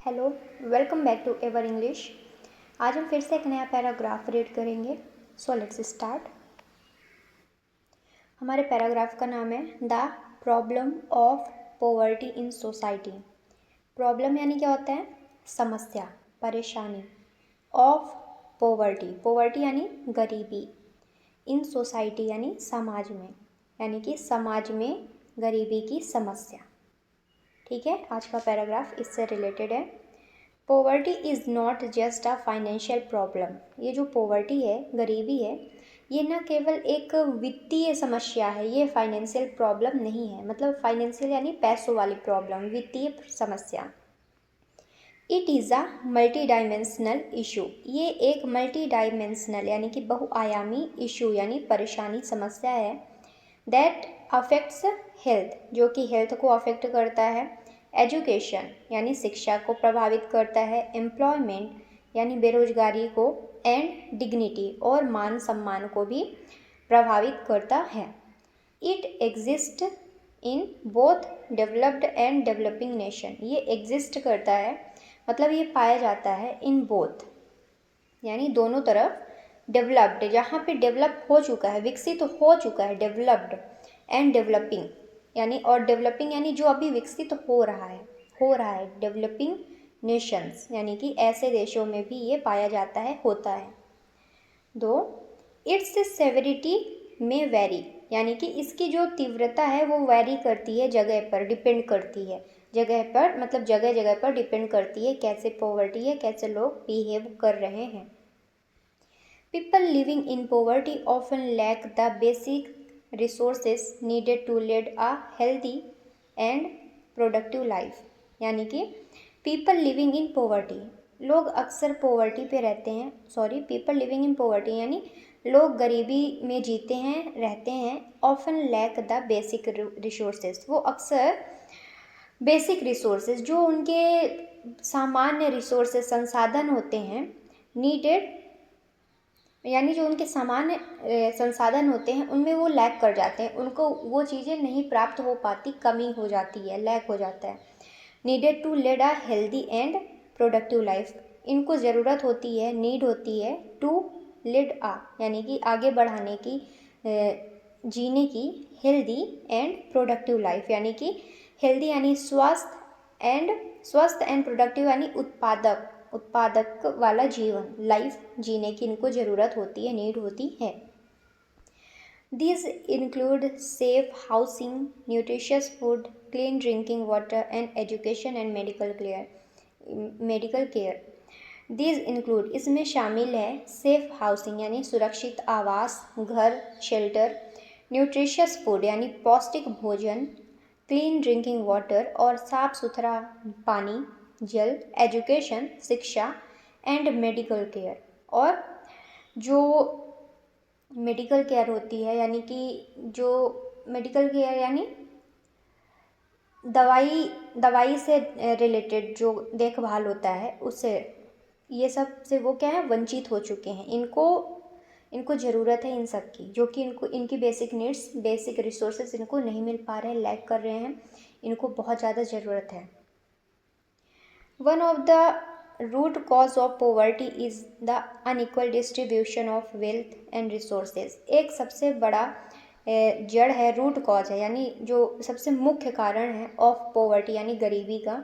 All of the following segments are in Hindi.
Hello, welcome back to Ever English. आज हम फिर से एक नया पैराग्राफ रीड करेंगे। So let's start. हमारे पैराग्राफ का नाम है the problem of poverty in society. Problem यानी क्या होता है? समस्या, परेशानी। ऑफ पॉवर्टी, पॉवर्टी यानी गरीबी। इन सोसाइटी यानी समाज में, यानी कि समाज में गरीबी की समस्या। ठीक है, आज का पैराग्राफ इससे रिलेटेड है। Poverty is not just a financial problem. ये जो पॉवर्टी है, गरीबी है, ये न केवल एक वित्तीय समस्या है, ये फाइनेंशियल प्रॉब्लम नहीं है। मतलब फाइनेंशियल यानी पैसों वाली प्रॉब्लम, वित्तीय समस्या। It is a multi dimensional issue. ये एक मल्टी डायमेंशनल यानी कि बहुआयामी इशू यानी परेशानी, समस्या है। दैट अफेक्ट्स हेल्थ, जो कि हेल्थ को अफेक्ट करता है। एजुकेशन यानी शिक्षा को प्रभावित करता है। एम्प्लॉयमेंट यानी बेरोजगारी को। एंड डिग्निटी और मान सम्मान को भी प्रभावित करता है। It exist in both developed and developing nation. ये एग्जिस्ट करता है, मतलब ये पाया जाता है इन बोथ यानी दोनों तरफ। डेवलप्ड, जहाँ पे डेवलप हो चुका है, विकसित हो चुका है, डेवलप्ड। एंड डेवलपिंग यानी, और डेवलपिंग यानी जो अभी विकसित हो रहा है। डेवलपिंग नेशंस यानी कि ऐसे देशों में भी ये पाया जाता है, होता है। दो इट्स सेवेरिटी में वेरी, यानी कि इसकी जो तीव्रता है वो वेरी करती है, जगह पर डिपेंड करती है। जगह पर मतलब जगह जगह पर डिपेंड करती है कैसे पॉवर्टी है, कैसे लोग बिहेव कर रहे हैं। People living in poverty often lack the basic resources needed to lead a healthy and productive life। यानी कि people living in poverty, लोग अक्सर पॉवर्टी पे रहते हैं। people living in poverty यानी लोग गरीबी में जीते हैं, रहते हैं। often lack the basic resources, वो अक्सर बेसिक रिसोर्सेज, जो उनके सामान्य रिसोर्सेज, संसाधन होते हैं, नीडेड यानी जो उनके सामान्य संसाधन होते हैं उनमें वो लैक कर जाते हैं, उनको वो चीज़ें नहीं प्राप्त हो पाती, कमी हो जाती है, लैक हो जाता है। Needed to lead a healthy and productive life, इनको ज़रूरत होती है, नीड होती है टू लीड अ यानी कि आगे बढ़ाने की, जीने की, हेल्दी एंड प्रोडक्टिव लाइफ यानी कि हेल्दी यानी स्वस्थ एंड प्रोडक्टिव यानी उत्पादक वाला जीवन, लाइफ जीने की इनको ज़रूरत होती है, नीड होती है। These include safe housing, nutritious food, clean drinking water and education and medical care। These include, इसमें शामिल है सेफ हाउसिंग यानी सुरक्षित आवास, घर, शेल्टर। न्यूट्रिशियस फूड यानी पौष्टिक भोजन। क्लीन ड्रिंकिंग वाटर और साफ सुथरा पानी, जल। एजुकेशन शिक्षा। एंड मेडिकल केयर, और जो मेडिकल केयर होती है यानी कि जो मेडिकल केयर यानी दवाई से रिलेटेड जो देखभाल होता है, उससे ये सब से वो क्या है, वंचित हो चुके हैं। इनको ज़रूरत है इन सब की, जो कि इनकी बेसिक नीड्स, बेसिक रिसोर्सेज इनको नहीं मिल पा रहे हैं, लैक कर रहे हैं, इनको बहुत ज़्यादा ज़रूरत है। One of the root cause of poverty is the unequal distribution of wealth and resources. एक सबसे बड़ा जड़ है, रूट कॉज है, यानी जो सबसे मुख्य कारण है ऑफ पॉवर्टी यानी गरीबी का,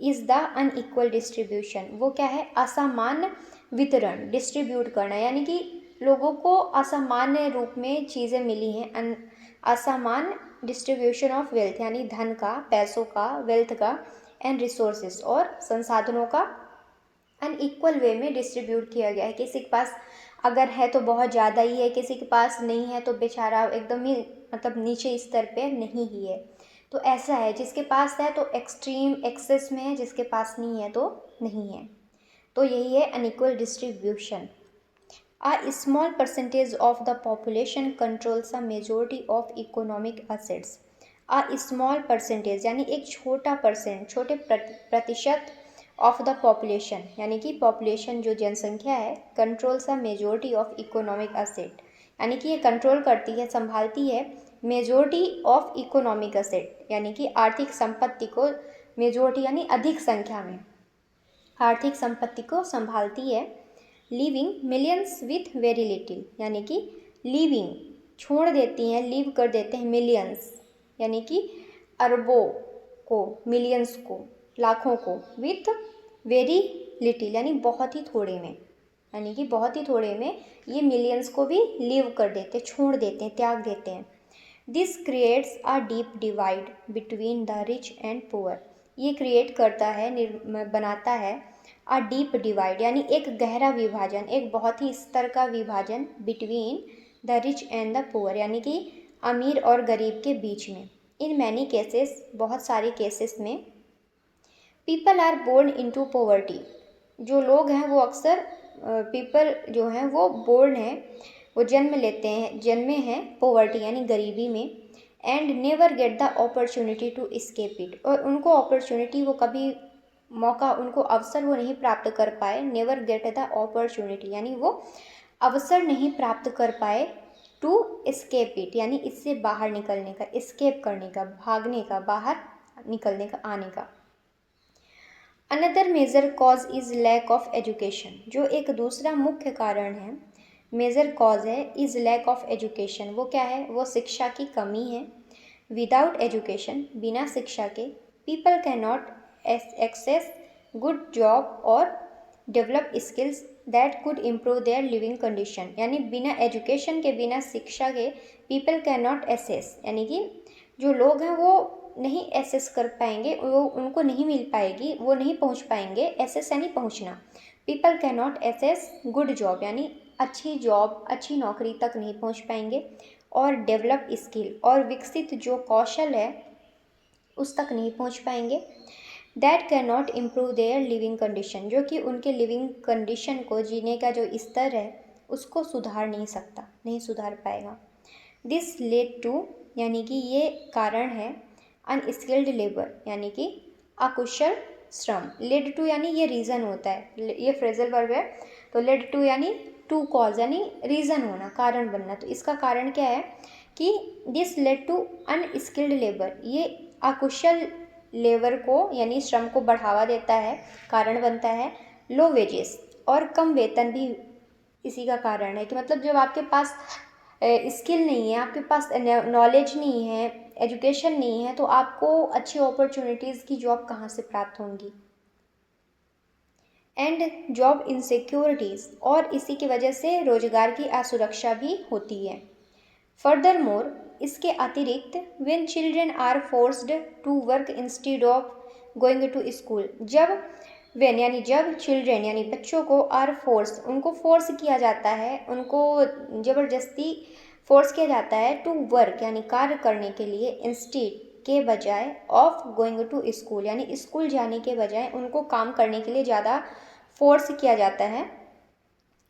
इज़ द अनइक्वल डिस्ट्रीब्यूशन। वो क्या है? असामान्य वितरण, डिस्ट्रीब्यूट करना, यानी कि लोगों को असामान्य रूप में चीज़ें मिली हैं। असामान्य डिस्ट्रीब्यूशन ऑफ वेल्थ यानी धन का, पैसों का, वेल्थ का, एंड रिसोर्सेज और संसाधनों का अनइक्वल वे में डिस्ट्रीब्यूट किया गया है। किसी के पास अगर है तो बहुत ज़्यादा ही है, किसी के पास नहीं है तो बेचारा एकदम ही मतलब नीचे स्तर पे नहीं ही है। तो ऐसा है, जिसके पास है तो एक्सट्रीम एक्सेस में है, जिसके पास नहीं है तो नहीं है। तो यही है unequal distribution. A small percentage of the population controls a majority of economic assets। A small percentage यानी एक छोटा परसेंट, छोटे प्रतिशत ऑफ द पॉपुलेशन यानी कि पॉपुलेशन जो जनसंख्या है, controls a majority of economic asset यानी कि ये कंट्रोल करती है, संभालती है मेजोरिटी ऑफ इकोनॉमिक असेट यानी कि आर्थिक संपत्ति को, मेजोरिटी यानी अधिक संख्या में। आर्थिक संपत्ति को संभालती है। Living millions with very little, यानी कि लिविंग छोड़ देती हैं, लीव कर देते हैं मिलियंस, यानी कि अरबों को, मिलियंस को, लाखों को, विथ वेरी लिटिल यानी बहुत ही थोड़े में, यानी कि बहुत ही थोड़े में ये मिलियंस को भी लीव कर देते, छोड़ देते हैं, त्याग देते हैं। This creates a deep divide between the rich and poor, ये क्रिएट करता है, बनाता है अ डीप डिवाइड यानी एक गहरा विभाजन, एक बहुत ही स्तर का विभाजन, between the rich and the poor यानी कि अमीर और गरीब के बीच में। इन मैनी केसेस, बहुत सारे केसेस में, people are born into poverty, जो लोग हैं वो अक्सर पीपल जो हैं वो बोर्न हैं, वो जन्म लेते हैं, जन्मे हैं पॉवर्टी यानी गरीबी में, and never get the opportunity to escape it, और उनको अपॉर्चुनिटी, वो कभी मौका, उनको अवसर वो नहीं प्राप्त कर पाए। नेवर गेट द अपॉर्चुनिटी यानी वो अवसर नहीं प्राप्त कर पाए, टू एस्केप इट यानी इससे बाहर निकलने का, एस्केप करने का, भागने का, बाहर निकलने का, आने का। Another major cause is lack of education, जो एक दूसरा मुख्य कारण है, मेजर कॉज है, इज़ लैक ऑफ एजुकेशन, वो क्या है, वो शिक्षा की कमी है। विदाउट एजुकेशन, बिना शिक्षा के, people can not access good job और develop skills that could improve their living condition, यानी बिना एजुकेशन के, बिना शिक्षा के, पीपल कैन नॉट एसेस यानी कि जो लोग हैं वो नहीं एसेस कर पाएंगे, वो उनको नहीं मिल पाएगी, वो नहीं पहुंच पाएंगे, एसेस यानी पहुंचना। People can not access good job यानी अच्छी जॉब, अच्छी नौकरी तक नहीं पहुंच पाएंगे, और डेवलप स्किल और विकसित जो कौशल है उस तक नहीं पहुंच पाएंगे। That can not improve their living condition, जो कि उनके लिविंग कंडीशन को, जीने का जो स्तर है उसको सुधार नहीं सकता, नहीं सुधार पाएगा। दिस लेड टू यानी कि ये कारण है, अनस्किल्ड लेबर यानी कि अकुशल श्रम। लेड टू यानी ये रीज़न होता है, ये फ्रेजल वर्ब है, तो लेड टू यानी टू कॉज यानी रीज़न होना, कारण बनना। तो इसका कारण क्या है कि this led to unskilled labour, ये अकुशल लेबर को यानी श्रम को बढ़ावा देता है, कारण बनता है। लो वेजेस, और कम वेतन भी इसी का कारण है, कि मतलब जब आपके पास स्किल नहीं है, आपके पास नॉलेज नहीं है, एजुकेशन नहीं है, तो आपको अच्छी अपॉर्चुनिटीज़ की जॉब कहाँ से प्राप्त होंगी। एंड जॉब इनसिक्योरिटीज़, और इसी की वजह से रोजगार की असुरक्षा भी होती है। फर्दर मोर, इसके अतिरिक्त, when children are forced to work instead of going to school, जब व्हेन यानी जब, चिल्ड्रेन यानी बच्चों को, आर फोर्स उनको फोर्स किया जाता है, उनको ज़बरदस्ती फोर्स किया जाता है, टू वर्क यानी कार्य करने के लिए, इंस्टेड के बजाय, ऑफ गोइंग टू स्कूल यानी स्कूल जाने के बजाय उनको काम करने के लिए ज़्यादा फोर्स किया जाता है।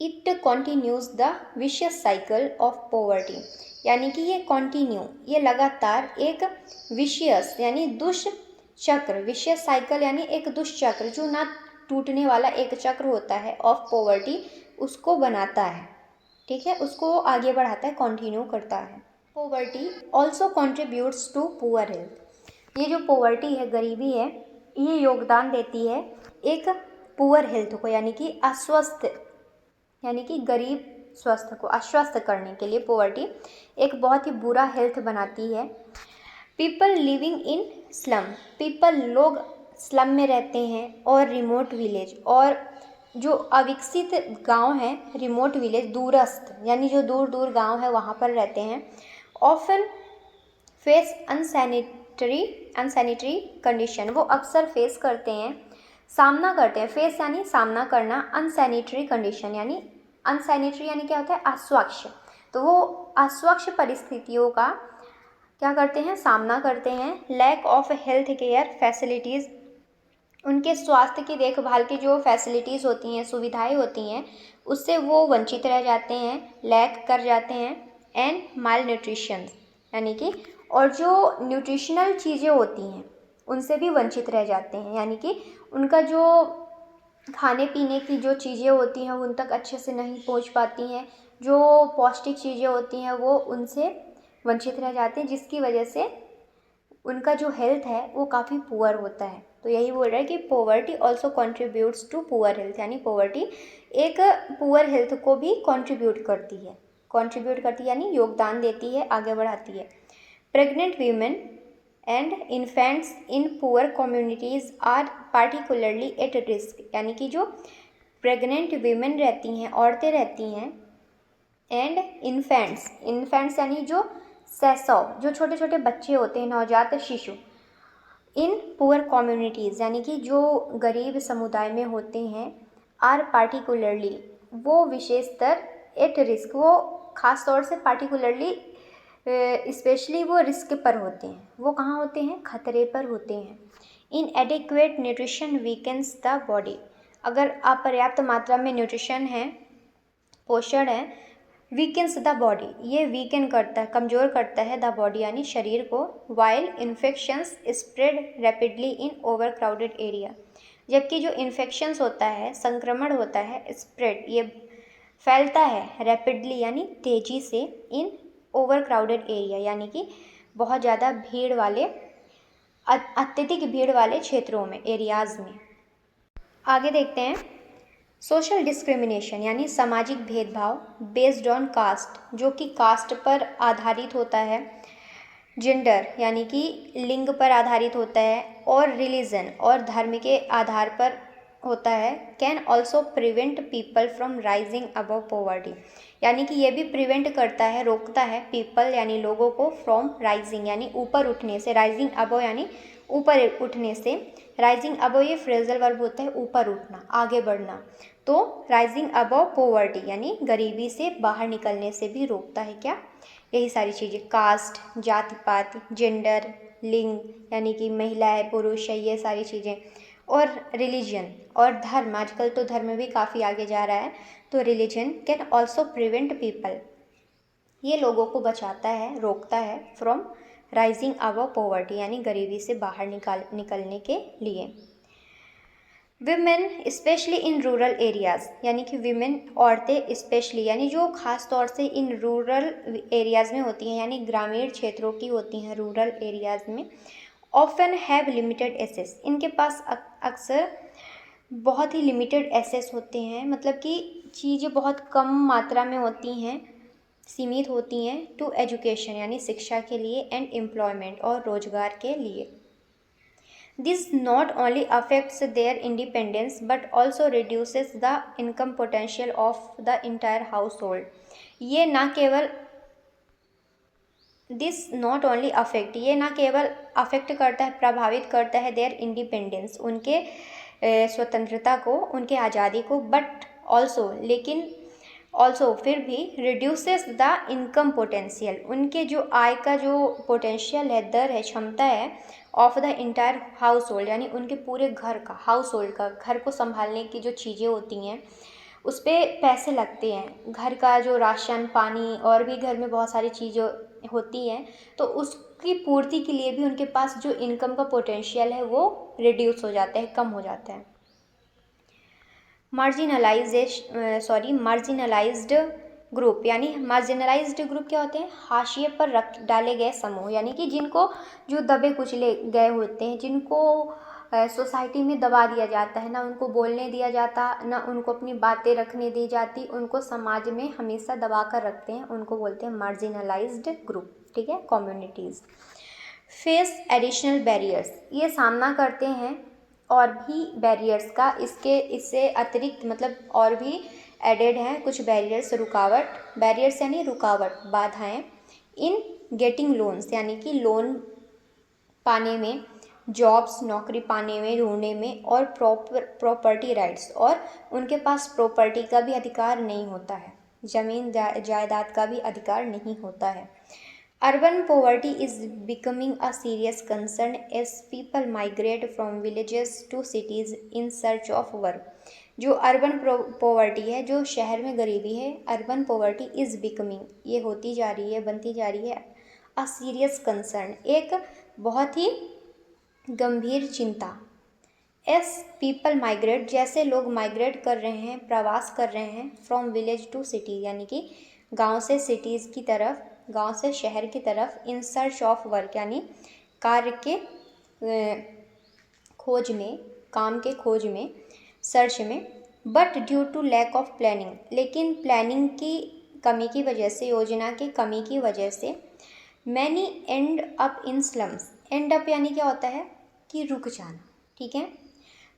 It continues the vicious cycle of poverty, यानी कि ये कॉन्टीन्यू, ये लगातार एक विशियस यानी दुष्चक्र, विशियस साइकिल यानी एक दुष्चक्र, जो ना टूटने वाला एक चक्र होता है, ऑफ पॉवर्टी, उसको बनाता है, ठीक है, उसको आगे बढ़ाता है, कॉन्टिन्यू करता है। Poverty also contributes to poor health, ये जो पॉवर्टी है, गरीबी है, ये योगदान देती है एक पुअर हेल्थ को, यानी कि अस्वस्थ, यानी कि गरीब स्वस्थ को अस्वस्थ करने के लिए पॉवर्टी एक बहुत ही बुरा हेल्थ बनाती है। People living in slum, people लोग स्लम में रहते हैं, और रिमोट विलेज, और जो अविकसित गांव हैं, रिमोट विलेज दूरस्थ यानी जो दूर दूर गांव है वहाँ पर रहते हैं। ऑफन फेस अनसैनिटरी कंडीशन, वो अक्सर फेस करते हैं, सामना करते हैं, फेस यानी सामना करना, अनसैनिटरी कंडीशन यानी, अनसैनिटरी यानी क्या होता है, अस्वच्छ, तो वो अस्वच्छ परिस्थितियों का क्या करते हैं, सामना करते हैं। Lack of health care facilities, उनके स्वास्थ्य की देखभाल की जो फैसिलिटीज़ होती हैं, सुविधाएं होती हैं, उससे वो वंचित रह जाते हैं, लैक कर जाते हैं। एंड माल न्यूट्रिशन यानी कि, और जो न्यूट्रिशनल चीज़ें होती हैं उनसे भी वंचित रह जाते हैं, यानी कि उनका जो खाने पीने की जो चीज़ें होती हैं उन तक अच्छे से नहीं पहुंच पाती हैं, जो पौष्टिक चीज़ें होती हैं वो उनसे वंचित रह जाते हैं, जिसकी वजह से उनका जो हेल्थ है वो काफ़ी पुअर होता है। तो यही बोल रहा है कि poverty also contributes to poor health, यानी पोवर्टी एक पुअर हेल्थ को भी कॉन्ट्रीब्यूट करती है यानी योगदान देती है, आगे बढ़ाती है। Pregnant women and infants in poor communities are particularly at risk, यानी कि जो प्रेग्नेंट वीमेन रहती हैं, औरतें रहती हैं, एंड इन्फेंट्स यानी जो शैशव, जो छोटे छोटे बच्चे होते हैं, नवजात शिशु, इन पुअर कम्युनिटीज़ यानी कि जो गरीब समुदाय में होते हैं, आर पार्टिकुलरली, वो विशेषतर, एट रिस्क, वो ख़ास तौर से पार्टिकुलरली स्पेशली वो रिस्क पर होते हैं। वो कहाँ होते हैं? खतरे पर होते हैं। Inadequate nutrition weakens the body, अगर अपर्याप्त मात्रा में न्यूट्रिशन है, पोषण है, वीकेंस द बॉडी, ये वीकन करता है, कमज़ोर करता है, द बॉडी यानी शरीर को। वाइल इन्फेक्शंस स्प्रेड रैपिडली इन ओवर क्राउडेड एरिया, जबकि जो इन्फेक्शंस होता है, संक्रमण होता है, स्प्रेड, ये फैलता है, रैपिडली यानी तेज़ी से, इन ओवर क्राउडेड एरिया यानी कि बहुत ज़्यादा भीड़ वाले, अत्यधिक भीड़ वाले क्षेत्रों में, एरियाज़ में। आगे देखते हैं सोशल डिस्क्रिमिनेशन यानी सामाजिक भेदभाव, बेस्ड ऑन कास्ट, जो कि कास्ट पर आधारित होता है, जेंडर यानी कि लिंग पर आधारित होता है, और रिलीजन और धर्म के आधार पर होता है। Can also prevent people from rising above poverty, यानी कि ये भी प्रिवेंट करता है, रोकता है, पीपल यानी लोगों को, फ्रॉम राइजिंग यानी ऊपर उठने से, राइजिंग अबव यानी ऊपर उठने से, राइजिंग अबव ये फ्रेजल वर्ब होता है, ऊपर उठना, आगे बढ़ना, तो राइजिंग अबव पॉवर्टी यानी गरीबी से बाहर निकलने से भी रोकता है। क्या? यही सारी चीज़ें, कास्ट, जाति पात, जेंडर, लिंग यानी कि महिला है, पुरुष है, ये सारी चीज़ें, और रिलीजन और धर्म, आजकल तो धर्म भी काफ़ी आगे जा रहा है, तो religion can also prevent people, ये लोगों को बचाता है, रोकता है, फ्रॉम राइजिंग अबव पॉवर्टी यानी गरीबी से बाहर निकलने के लिए। Women specially in rural areas, यानी कि विमेन, औरतें, स्पेशली यानी जो खास तौर से इन रूरल एरियाज़ में होती हैं, यानी ग्रामीण क्षेत्रों की होती हैं, रूरल एरियाज़ में, ऑफन हैव लिमिटेड एसेस, इनके पास अक्सर बहुत ही लिमिटेड एसेस होते हैं, मतलब कि चीज़ें बहुत कम मात्रा में होती हैं, सीमित होती हैं, टू एजुकेशन यानी शिक्षा के लिए, एंड एम्प्लॉयमेंट और रोजगार के लिए। This not only affects their independence but also reduces the income potential of the entire household. ये ना केवल ये ना केवल अफेक्ट करता है, प्रभावित करता है देयर इंडिपेंडेंस, उनके स्वतंत्रता को, उनके आज़ादी को, बट ऑल्सो, लेकिन ऑल्सो फिर भी, रिड्यूसेस द इनकम पोटेंशियल, उनके जो आय का जो पोटेंशियल है, दर है, क्षमता है, of the entire house hold यानी उनके पूरे घर का, हाउस होल्ड का, घर को संभालने की जो चीज़ें होती हैं, उस पर पैसे लगते हैं, घर का जो राशन पानी और भी घर में बहुत सारी चीज़ें होती हैं, तो उसकी पूर्ति के लिए भी उनके पास जो इनकम का पोटेंशियल है वो रिड्यूस हो जाता है, कम हो जाता है। मार्जिनलाइज्ड ग्रुप, यानी मार्जिनलाइज्ड ग्रुप क्या होते हैं? हाशिए पर रख डाले गए समूह, यानी कि जिनको, जो दबे कुचले गए होते हैं, जिनको सोसाइटी में दबा दिया जाता है, ना उनको बोलने दिया जाता, ना उनको अपनी बातें रखने दी जाती, उनको समाज में हमेशा दबा कर रखते हैं, उनको बोलते हैं मार्जिनलाइज्ड ग्रुप, ठीक है, कम्युनिटीज़। फेस एडिशनल बैरियर्स, ये सामना करते हैं और भी बैरियर्स का, इससे अतिरिक्त, मतलब और भी एडेड हैं कुछ बैरियर्स, रुकावट, बैरियर्स यानी रुकावट, बाधाएं, इन गेटिंग लोन्स यानी कि लोन पाने में, जॉब्स, नौकरी पाने में, ढूंढने में, और प्रॉपर्टी राइट्स, और उनके पास प्रॉपर्टी का भी अधिकार नहीं होता है, ज़मीन जायदाद का भी अधिकार नहीं होता है। Urban poverty is becoming a serious concern as people migrate from villages to cities in search of work, जो अर्बन पॉवर्टी है, जो शहर में गरीबी है, अर्बन पॉवर्टी इज़ बिकमिंग, ये होती जा रही है, बनती जा रही है, अ सीरियस कंसर्न, एक बहुत ही गंभीर चिंता, एस पीपल माइग्रेट, जैसे लोग माइग्रेट कर रहे हैं, प्रवास कर रहे हैं, फ्रॉम विलेज टू सिटी, यानी कि गांव से सिटीज़ की तरफ, गांव से शहर की तरफ, इन सर्च ऑफ वर्क यानी कार्य के खोज में, काम के खोज में, सर्च में, but due to lack of planning, लेकिन प्लानिंग की कमी की वजह से, योजना की कमी की वजह से, many and up in slums. And up यानी क्या होता है कि रुक जाना, ठीक है।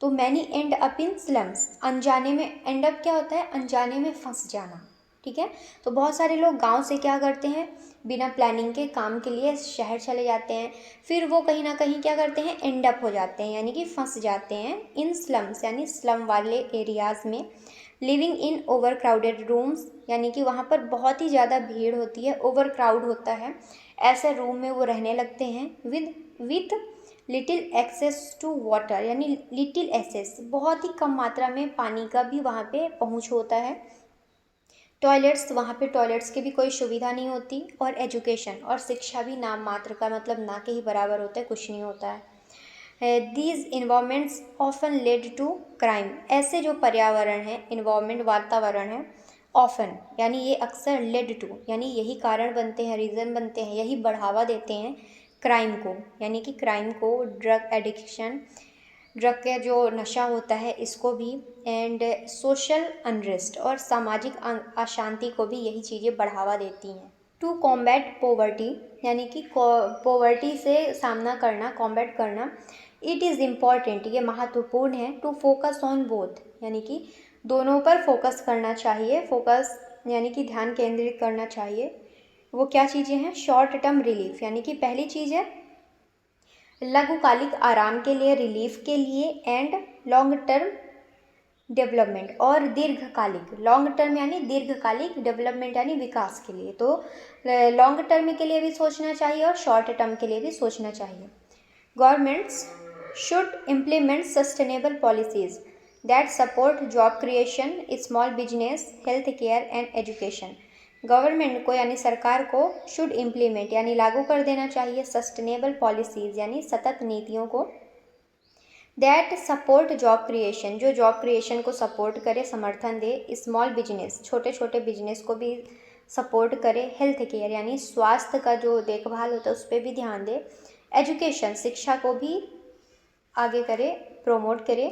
तो many and up in slums, अनजाने में, एंड अप क्या होता है, अनजाने में फंस जाना, ठीक है। तो बहुत सारे लोग गांव से क्या करते हैं, बिना प्लानिंग के काम के लिए शहर चले जाते हैं, फिर वो कहीं ना कहीं क्या करते हैं, एंड अप हो जाते हैं, यानी कि फंस जाते हैं इन स्लम्स, यानी स्लम वाले एरियाज़ में। Living in over crowded rooms, यानी कि वहाँ पर बहुत ही ज़्यादा भीड़ होती है, ओवर क्राउड होता है, ऐसे रूम में वो रहने लगते हैं। With little access to water, यानी लिटिल एक्सेस, बहुत ही कम मात्रा में पानी का भी वहाँ पे पहुँच होता है। टॉयलेट्स, वहाँ पे टॉयलेट्स की भी कोई सुविधा नहीं होती। और एजुकेशन, और शिक्षा भी नाम मात्र का, मतलब ना के ही बराबर होता है, कुछ नहीं होता है। These environments often led to crime, ऐसे जो पर्यावरण है, इन्वायरमेंट वातावरण है, ऑफन यानी ये अक्सर, लेड टू यानी यही कारण बनते हैं, रीज़न बनते हैं, यही बढ़ावा देते हैं क्राइम को, यानी कि क्राइम को, ड्रग एडिक्शन, ड्रग का जो नशा होता है इसको भी, एंड सोशल अनरेस्ट, और सामाजिक अशांति को भी यही चीज़ें बढ़ावा देती हैं। टू कॉम्बैट पोवर्टी, यानी कि पोवर्टी से सामना करना, कॉम्बैट करना, इट इज़ इम्पॉर्टेंट, ये महत्वपूर्ण है। टू फोकस ऑन बोथ, यानी कि दोनों पर फोकस करना चाहिए, फोकस यानी कि ध्यान केंद्रित करना चाहिए। वो क्या चीज़ें हैं, शॉर्ट टर्म रिलीफ, यानी कि पहली चीज़ है लघुकालिक आराम के लिए, रिलीफ के लिए, एंड लॉन्ग टर्म डेवलपमेंट, और दीर्घकालिक, लॉन्ग टर्म यानी दीर्घकालिक, डेवलपमेंट यानी विकास के लिए। तो लॉन्ग टर्म के लिए भी सोचना चाहिए और शॉर्ट टर्म के लिए भी सोचना चाहिए। Governments should implement sustainable policies that support job creation, small business, health care and education. Government को यानी सरकार को शुड इम्प्लीमेंट यानी लागू कर देना चाहिए सस्टेनेबल पॉलिसीज़ यानी सतत नीतियों को, दैट सपोर्ट जॉब क्रिएशन, जो जॉब क्रिएशन को सपोर्ट करे, समर्थन दे, स्मॉल बिजनेस, छोटे छोटे बिजनेस को भी सपोर्ट करे, हेल्थ केयर यानी स्वास्थ्य का जो देखभाल होता है उस पर भी ध्यान दे, एजुकेशन शिक्षा को भी आगे करे, प्रोमोट करे,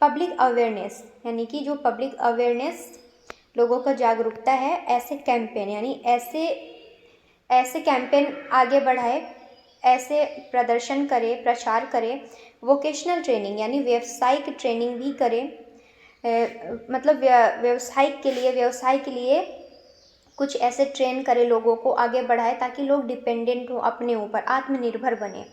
पब्लिक अवेयरनेस यानी कि जो पब्लिक अवेयरनेस, लोगों का जागरूकता है, ऐसे कैंपेन यानी ऐसे कैंपेन आगे बढ़ाए, ऐसे प्रदर्शन करे, प्रचार करे, वोकेशनल ट्रेनिंग यानी व्यावसायिक ट्रेनिंग भी करे, मतलब व्यवसाय के लिए कुछ ऐसे ट्रेन करे, लोगों को आगे बढ़ाए ताकि लोग डिपेंडेंट हो अपने ऊपर, आत्मनिर्भर बने।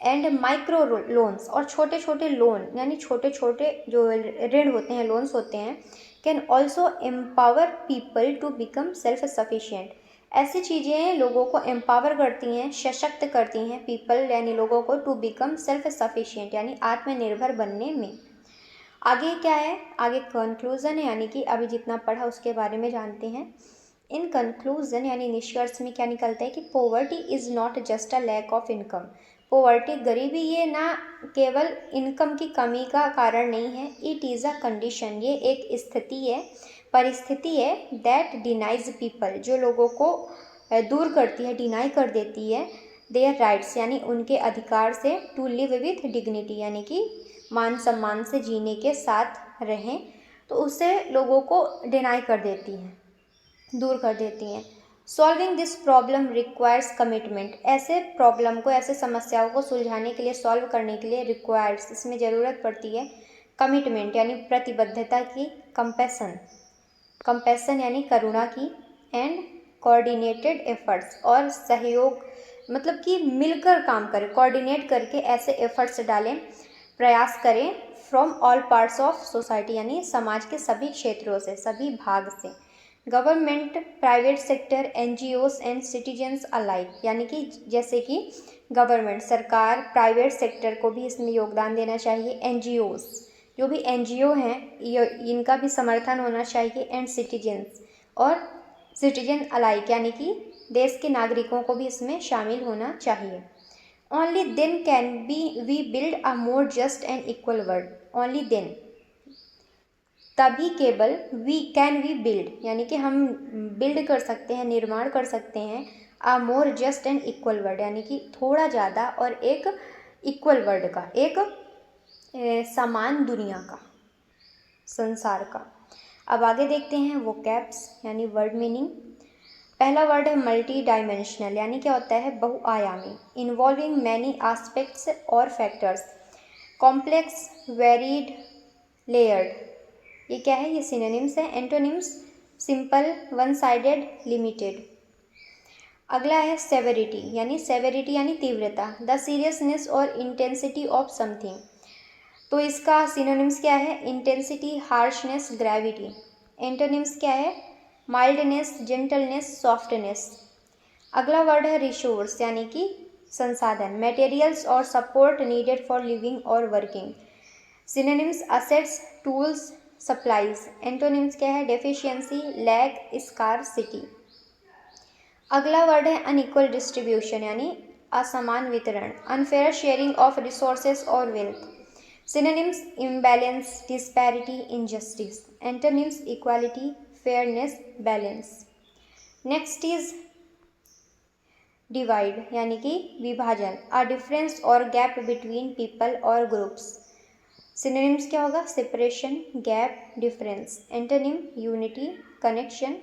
एंड माइक्रो लोन्स, और छोटे छोटे लोन यानी छोटे छोटे जो ऋण होते हैं, लोन्स होते हैं, can also empower people to become self sufficient. ऐसी चीज़ें लोगों को एम्पावर करती हैं, सशक्त करती हैं, पीपल यानी लोगों को, टू बिकम सेल्फ सफिशिएंट यानी आत्मनिर्भर बनने में। आगे क्या है, आगे कंक्लूजन है, यानी कि अभी जितना पढ़ा उसके बारे में जानते हैं। इन कंक्लूजन यानी निष्कर्ष में क्या निकलता है कि poverty is not just a lack of income. Poverty, गरीबी, ये ना केवल इनकम की कमी का कारण नहीं है, इट इज़ अ कंडीशन, ये एक स्थिति है, परिस्थिति है, दैट डिनाइज पीपल, जो लोगों को दूर करती है, डिनाई कर देती है, देयर राइट्स यानी उनके अधिकार से, टू लिव विथ डिग्निटी यानी कि मान सम्मान से जीने के साथ रहें, तो उससे लोगों को डिनाई कर देती हैं, दूर कर देती हैं। Solving this problem requires commitment, ऐसे प्रॉब्लम को, ऐसे समस्याओं को सुलझाने के लिए, सॉल्व करने के लिए रिक्वायर्स, इसमें ज़रूरत पड़ती है कमिटमेंट यानी प्रतिबद्धता की, कंपैशन यानी करुणा की, एंड कोऑर्डिनेटेड एफर्ट्स, और सहयोग मतलब कि मिलकर काम करें, कोऑर्डिनेट करके ऐसे एफर्ट्स डालें, प्रयास करें, from all parts of society यानी समाज के सभी क्षेत्रों से, सभी भाग से, government, private sector, NGOs and citizens alike, यानी कि जैसे कि गवर्नमेंट, सरकार, प्राइवेट सेक्टर को भी इसमें योगदान देना चाहिए, एनजीओस, जो भी एनजीओ हैं इनका भी समर्थन होना चाहिए, एंड सिटीजन्स, और सिटीजन अलाइक यानी कि देश के नागरिकों को भी इसमें शामिल होना चाहिए। Only then can we build a more just and equal world, only then, तभी केवल, वी बिल्ड यानी कि हम बिल्ड कर सकते हैं, निर्माण कर सकते हैं, a more just and equal world यानी कि थोड़ा ज़्यादा और एक इक्वल वर्ल्ड का, एक समान दुनिया का, संसार का। अब आगे देखते हैं वो कैप्स यानी वर्ड मीनिंग। पहला वर्ड है मल्टी डायमेंशनल, यानी क्या होता है, बहुआयामी, इन्वॉल्विंग मैनी एस्पेक्ट्स और फैक्टर्स, कॉम्प्लेक्स, वेरीड, लेयर्ड। ये क्या है, ये सिनोनिम्स है। Antonyms simple, one sided, limited. अगला है सेवेरिटी, यानी तीव्रता, द सीरियसनेस और इंटेंसिटी ऑफ समथिंग। तो इसका सिनोनिम्स क्या है, इंटेंसिटी, हार्शनेस, ग्रेविटी। एंटोनिम्स क्या है, माइल्डनेस, जेंटलनेस, सॉफ्टनेस। अगला वर्ड है रिसोर्स, यानी कि संसाधन, मटेरियल्स और सपोर्ट नीडेड फॉर लिविंग और working. Synonyms assets, tools, supplies. Antonyms क्या है, डेफिशिएंसी, लैक, स्कार्सिटी। अगला वर्ड है अनइक्वल डिस्ट्रीब्यूशन, यानी असमान वितरण, अनफेयर शेयरिंग ऑफ रिसोर्सेज और wealth. Synonyms imbalance, disparity, injustice. Antonyms equality, fairness, balance. Next is divide, यानी कि विभाजन, अ डिफरेंस और गैप बिटवीन पीपल और ग्रुप्स। सिनोनिम्स क्या होगा, separation, gap, difference. Antonym unity, connection,